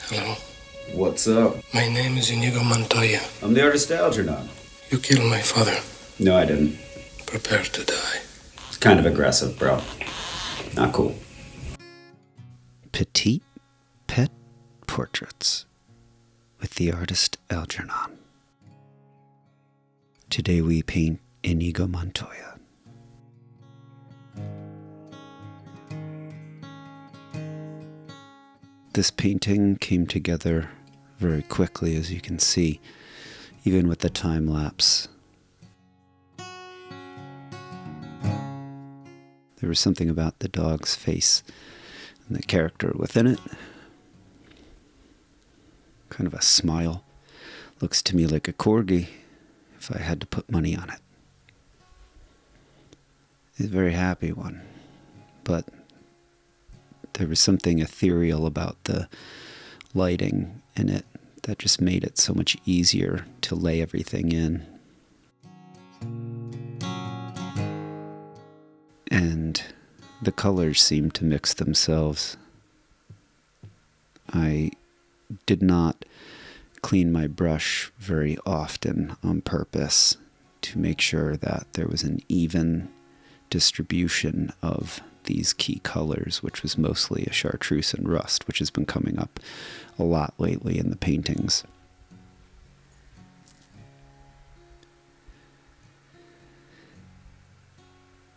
Hello. What's up? My name is Inigo Montoya. I'm the artist Algernon. You killed my father. No, I didn't. Prepare to die. It's kind of aggressive, bro. Not cool. Petite Pet Portraits with the artist Algernon. Today we paint Inigo Montoya. This painting came together very quickly, as you can see, even with the time lapse. There was something about the dog's face and the character within it. Kind of a smile. Looks to me like a corgi, if I had to put money on it. He's a very happy one, but there was something ethereal about the lighting in it that just made it so much easier to lay everything in. And the colors seemed to mix themselves. I did not clean my brush very often on purpose to make sure that there was an even distribution of these key colors, which was mostly a chartreuse and rust, which has been coming up a lot lately in the paintings.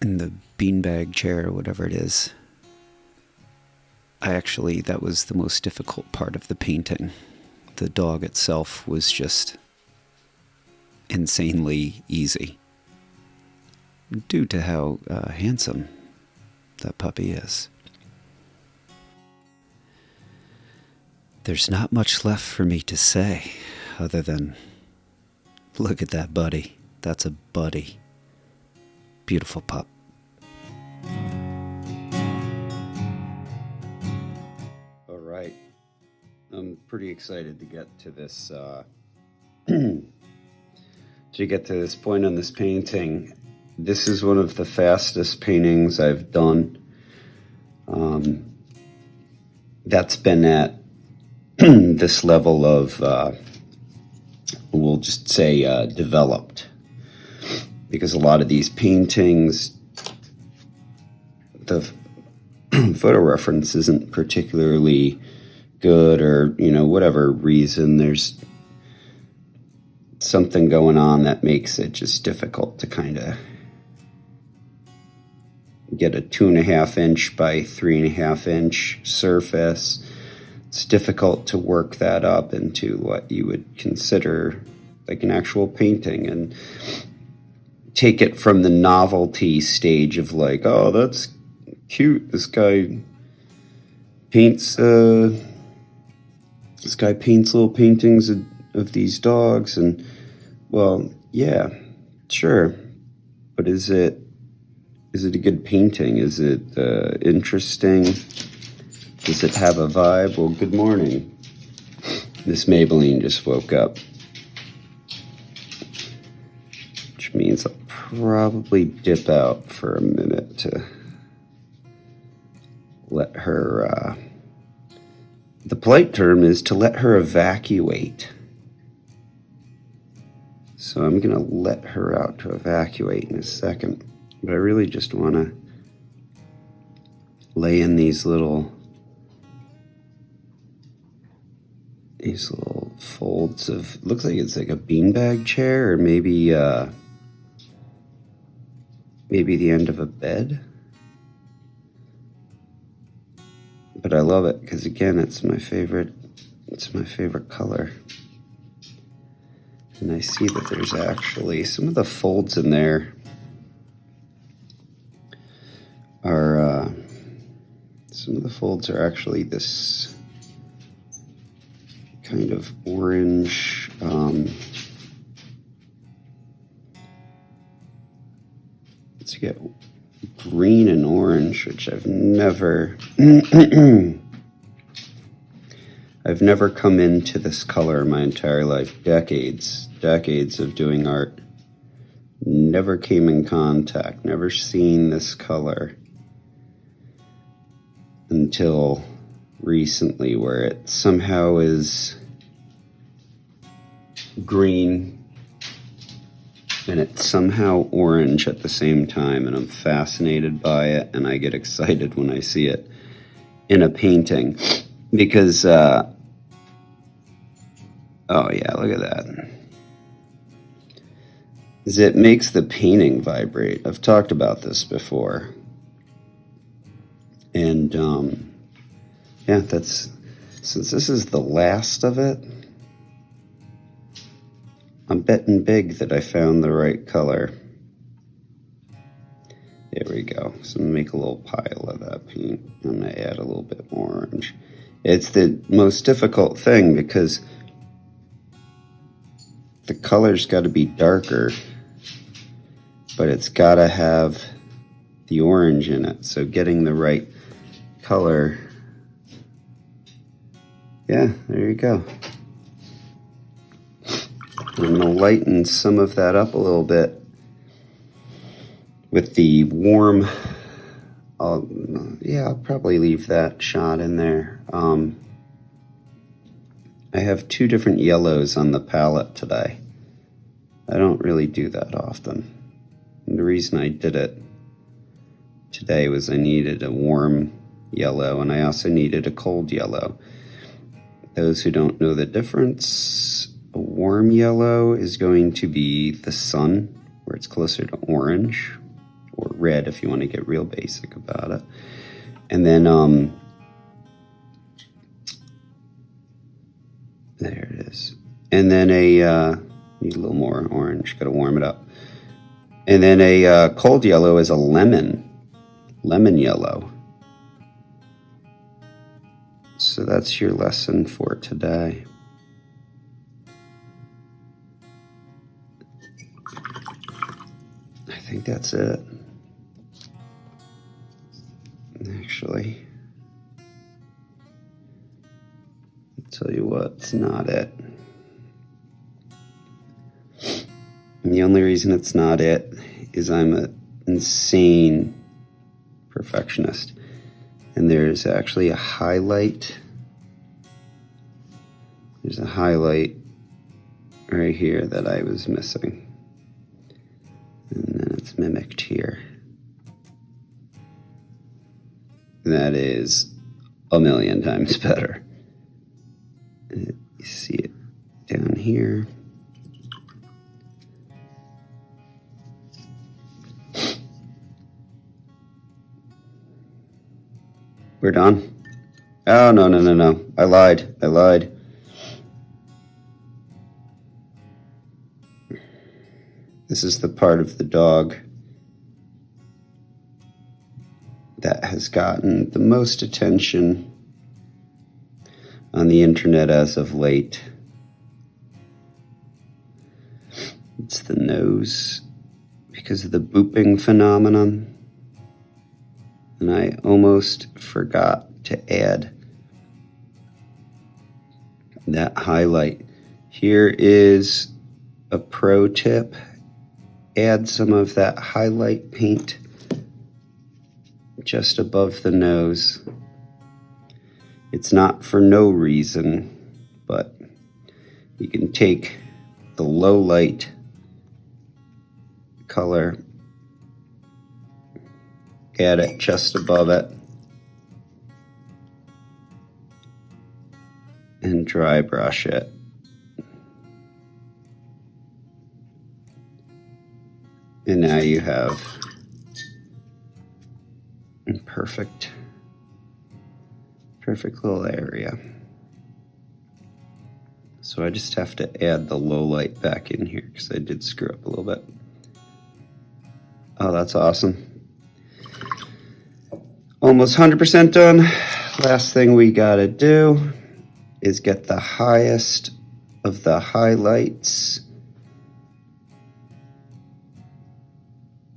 In the beanbag chair, or whatever it is, that was the most difficult part of the painting. The dog itself was just insanely easy, due to how handsome that puppy is. There's not much left for me to say, other than, look at that buddy. That's a buddy. Beautiful pup. All right. I'm pretty excited to get to this, point on this painting. This is one of the fastest paintings I've done. That's been at this level of, we'll just say, developed. Because a lot of these paintings, the photo reference isn't particularly good, or, whatever reason, there's something going on that makes it just difficult to kind of get a 2.5 inch by 3.5 inch surface. It's difficult to work that up into what you would consider like an actual painting, and take it from the novelty stage of like, oh, that's cute. This guy paints little paintings of these dogs, and well, yeah, sure, but is it a good painting? Is it interesting? Does it have a vibe? Well, good morning. Miss Maybelline just woke up, which means I'll probably dip out for a minute to let her, the polite term is to let her evacuate. So I'm going to let her out to evacuate in a second. But I really just want to lay in these little folds of, looks like it's like a beanbag chair, or maybe the end of a bed. But I love it because, again, it's my favorite color. And I see that there's actually some of the folds in there are actually this kind of orange, let's get green and orange, which I've never come into this color in my entire life. Decades of doing art. Never came in contact, never seen this color until recently where it somehow is green and it's somehow orange at the same time, and I'm fascinated by it, and I get excited when I see it in a painting because oh yeah, look at that. It makes the painting vibrate. I've talked about this before. And yeah, that's, since this is the last of it, I'm betting big that I found the right color. There we go. So I'm gonna make a little pile of that paint. I'm gonna add a little bit more orange. It's the most difficult thing because the color's got to be darker, but it's got to have the orange in it. So getting the right color. Yeah, there you go. I'm going to lighten some of that up a little bit with the warm. I'll probably leave that shot in there. I have two different yellows on the palette today. I don't really do that often. And the reason I did it today was I needed a warm yellow and I also needed a cold yellow. Those who don't know the difference, a warm yellow is going to be the sun, where it's closer to orange, or red if you want to get real basic about it. And then there it is. And then need a little more orange, gotta warm it up. And then a cold yellow is a lemon yellow. So that's your lesson for today. I think that's it. Actually, I'll tell you what, it's not it. And the only reason it's not it is I'm an insane perfectionist. And there's actually a highlight. There's a highlight right here that I was missing. And then it's mimicked here. That is a million times better. You see it down here. We're done. Oh, no. I lied. This is the part of the dog that has gotten the most attention on the internet as of late. It's the nose, because of the booping phenomenon. And I almost forgot to add that highlight. Here is a pro tip. Add some of that highlight paint just above the nose. It's not for no reason, but you can take the low light color, add it just above it, and dry brush it. And now you have a perfect little area. So I just have to add the low light back in here because I did screw up a little bit. Oh, that's awesome. Almost 100% done. Last thing we gotta do is get the highest of the highlights.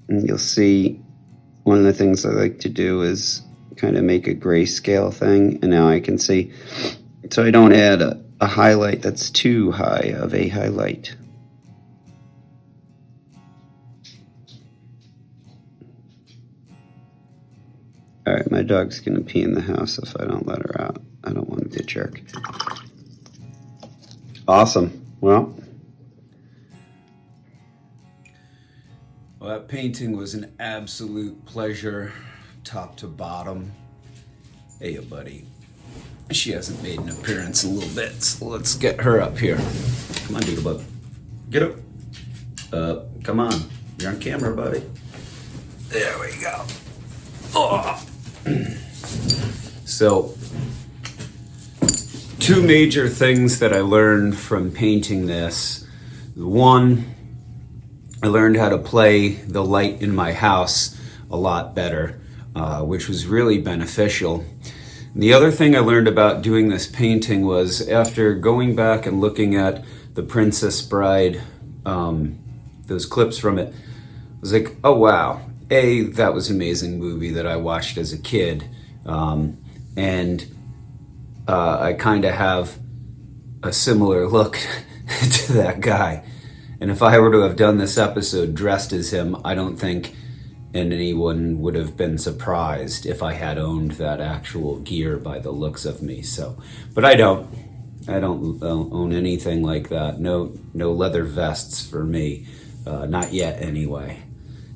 And you'll see one of the things I like to do is kind of make a grayscale thing. And now I can see, so I don't add a highlight that's too high of a highlight. All right, my dog's gonna pee in the house if I don't let her out. I don't want to be a jerk. Awesome. Well, that painting was an absolute pleasure, top to bottom. Hey, buddy. She hasn't made an appearance in a little bit, so let's get her up here. Come on, Doodlebug. Get up. Come on. You're on camera, buddy. There we go. Oh. So, two major things that I learned from painting this. One, I learned how to play the light in my house a lot better, which was really beneficial. And the other thing I learned about doing this painting was after going back and looking at The Princess Bride, those clips from it, I was like, oh wow, that was an amazing movie that I watched as a kid. And I kind of have a similar look to that guy. And if I were to have done this episode dressed as him, I don't think anyone would have been surprised if I had owned that actual gear by the looks of me. So, but I don't own anything like that. No leather vests for me. Not yet anyway.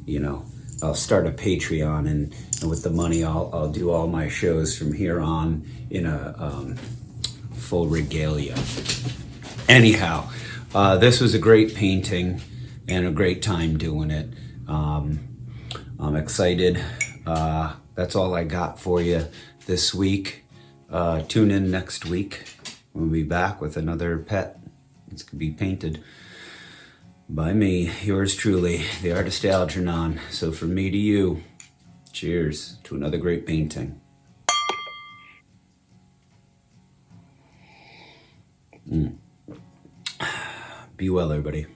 You know, I'll start a Patreon and with the money I'll do all my shows from here on in a full regalia. Anyhow, this was a great painting and a great time doing it. I'm excited. That's all I got for you this week. Tune in next week. We'll be back with another pet. It's going to be painted by me, yours truly, the artist Algernon. So from me to you, cheers to another great painting. Be well, everybody.